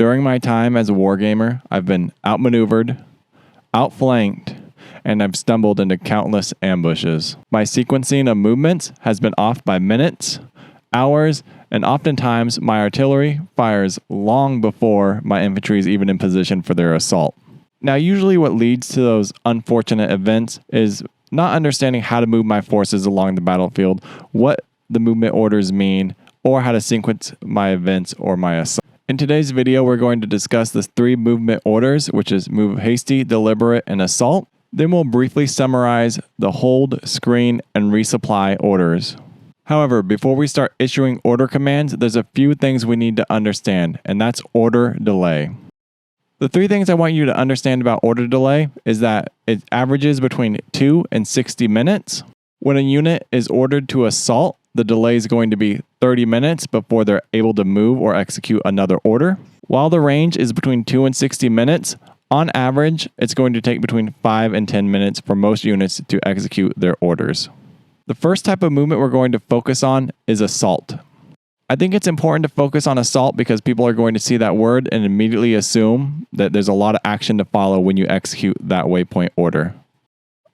During my time as a wargamer, I've been outmaneuvered, outflanked, and I've stumbled into countless ambushes. My sequencing of movements has been off by minutes, hours, and oftentimes my artillery fires long before my infantry is even in position for their assault. Now, usually what leads to those unfortunate events is not understanding how to move my forces along the battlefield, what the movement orders mean, or how to sequence my events or my assault. In today's video, we're going to discuss the 3 movement orders, which is move hasty, deliberate, and assault. Then we'll briefly summarize the hold, screen, and resupply orders. However, before we start issuing order commands, there's a few things we need to understand, and that's order delay. The 3 things I want you to understand about order delay is that it averages between 2 and 60 minutes. When a unit is ordered to assault, the delay is going to be 30 minutes before they're able to move or execute another order. While the range is between 2 and 60 minutes, on average, it's going to take between 5 and 10 minutes for most units to execute their orders. The first type of movement we're going to focus on is assault. I think it's important to focus on assault because people are going to see that word and immediately assume that there's a lot of action to follow when you execute that waypoint order.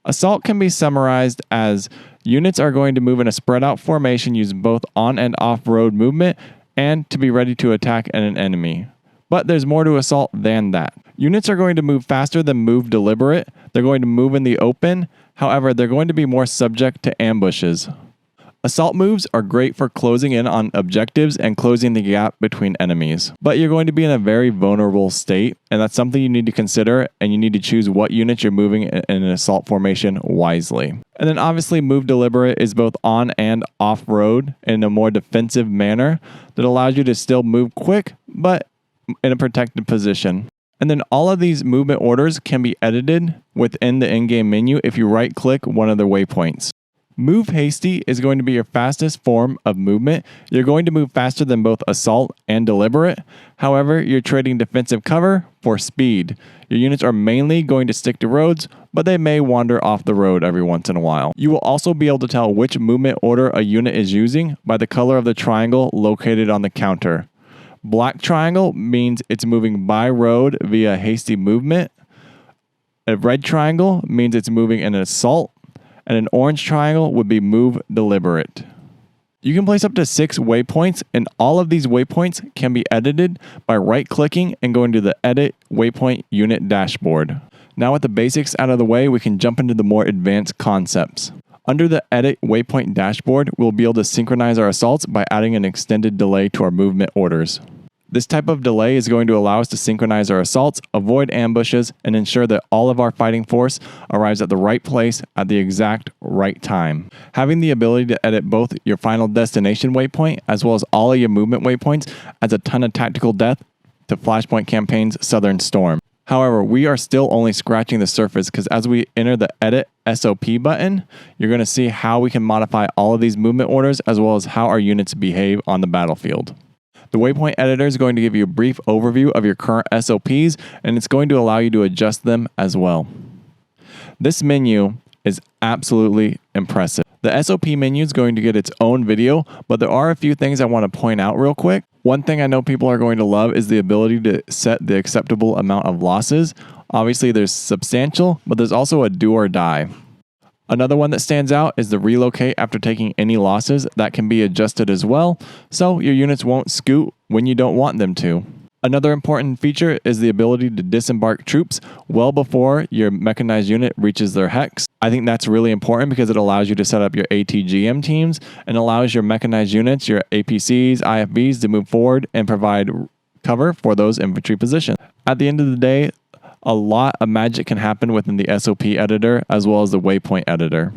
Assault can be summarized as units are going to move in a spread out formation using both on and off road movement and to be ready to attack an enemy. But there's more to assault than that. Units are going to move faster than move deliberate. They're going to move in the open. However, they're going to be more subject to ambushes. Assault moves are great for closing in on objectives and closing the gap between enemies. But you're going to be in a very vulnerable state, and that's something you need to consider, and you need to choose what units you're moving in an assault formation wisely. And then obviously move deliberate is both on and off road in a more defensive manner that allows you to still move quick, but in a protected position. And then all of these movement orders can be edited within the in-game menu if you right-click one of the waypoints. Move hasty is going to be your fastest form of movement. You're going to move faster than both assault and deliberate. However, you're trading defensive cover for speed. Your units are mainly going to stick to roads, but they may wander off the road every once in a while. You will also be able to tell which movement order a unit is using by the color of the triangle located on the counter. Black triangle means it's moving by road via hasty movement. A red triangle means it's moving in an assault. And an orange triangle would be move deliberate. You can place up to 6 waypoints, and all of these waypoints can be edited by right-clicking and going to the Edit Waypoint Unit dashboard. Now with the basics out of the way, we can jump into the more advanced concepts. Under the Edit Waypoint dashboard, we'll be able to synchronize our assaults by adding an extended delay to our movement orders. This type of delay is going to allow us to synchronize our assaults, avoid ambushes, and ensure that all of our fighting force arrives at the right place at the exact right time. Having the ability to edit both your final destination waypoint as well as all of your movement waypoints adds a ton of tactical depth to Flashpoint campaign's Southern Storm. However, we are still only scratching the surface because as we enter the Edit SOP button, you're going to see how we can modify all of these movement orders as well as how our units behave on the battlefield. The Waypoint Editor is going to give you a brief overview of your current SOPs, and it's going to allow you to adjust them as well. This menu is absolutely impressive. The SOP menu is going to get its own video, but there are a few things I want to point out real quick. One thing I know people are going to love is the ability to set the acceptable amount of losses. Obviously, there's substantial, but there's also a do or die. Another one that stands out is the relocate after taking any losses. That can be adjusted as well, so your units won't scoot when you don't want them to. Another important feature is the ability to disembark troops well before your mechanized unit reaches their hex. I think that's really important because it allows you to set up your ATGM teams and allows your mechanized units, your APCs, IFBs to move forward and provide cover for those infantry positions. At the end of the day, a lot of magic can happen within the SOP editor as well as the waypoint editor.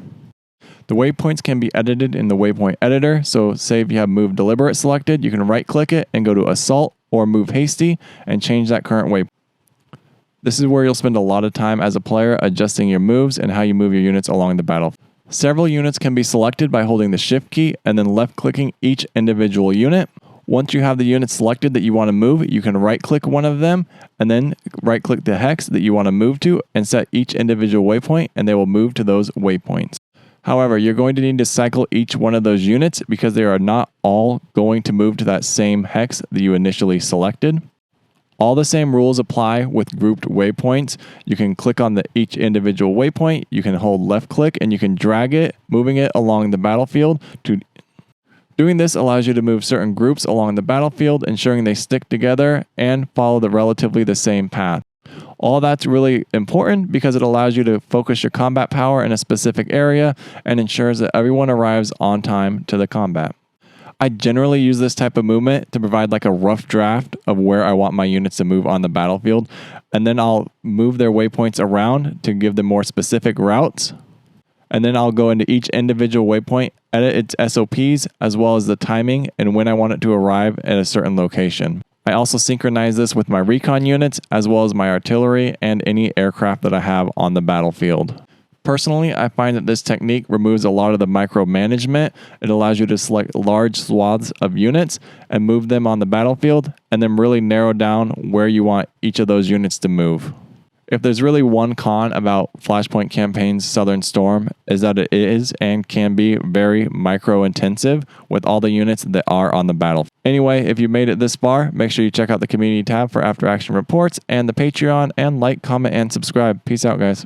The waypoints can be edited in the waypoint editor, so say if you have move deliberate selected, you can right click it and go to assault or move hasty and change that current waypoint. This is where you'll spend a lot of time as a player adjusting your moves and how you move your units along the battlefield. Several units can be selected by holding the shift key and then left clicking each individual unit. Once you have the unit selected that you want to move, you can right-click one of them and then right-click the hex that you want to move to and set each individual waypoint, and they will move to those waypoints. However, you're going to need to cycle each one of those units because they are not all going to move to that same hex that you initially selected. All the same rules apply with grouped waypoints. You can click on each individual waypoint, you can hold left click, and you can drag it, moving it along the battlefield. Doing this allows you to move certain groups along the battlefield, ensuring they stick together and follow relatively the same path. All that's really important because it allows you to focus your combat power in a specific area and ensures that everyone arrives on time to the combat. I generally use this type of movement to provide like a rough draft of where I want my units to move on the battlefield, and then I'll move their waypoints around to give them more specific routes. And then I'll go into each individual waypoint, edit its SOPs, as well as the timing and when I want it to arrive at a certain location. I also synchronize this with my recon units, as well as my artillery and any aircraft that I have on the battlefield. Personally, I find that this technique removes a lot of the micromanagement. It allows you to select large swaths of units and move them on the battlefield, and then really narrow down where you want each of those units to move. If there's really one con about Flashpoint Campaign's Southern Storm, is that it is and can be very micro-intensive with all the units that are on the battlefield. Anyway, if you made it this far, make sure you check out the community tab for after action reports and the Patreon, and like, comment, and subscribe. Peace out, guys.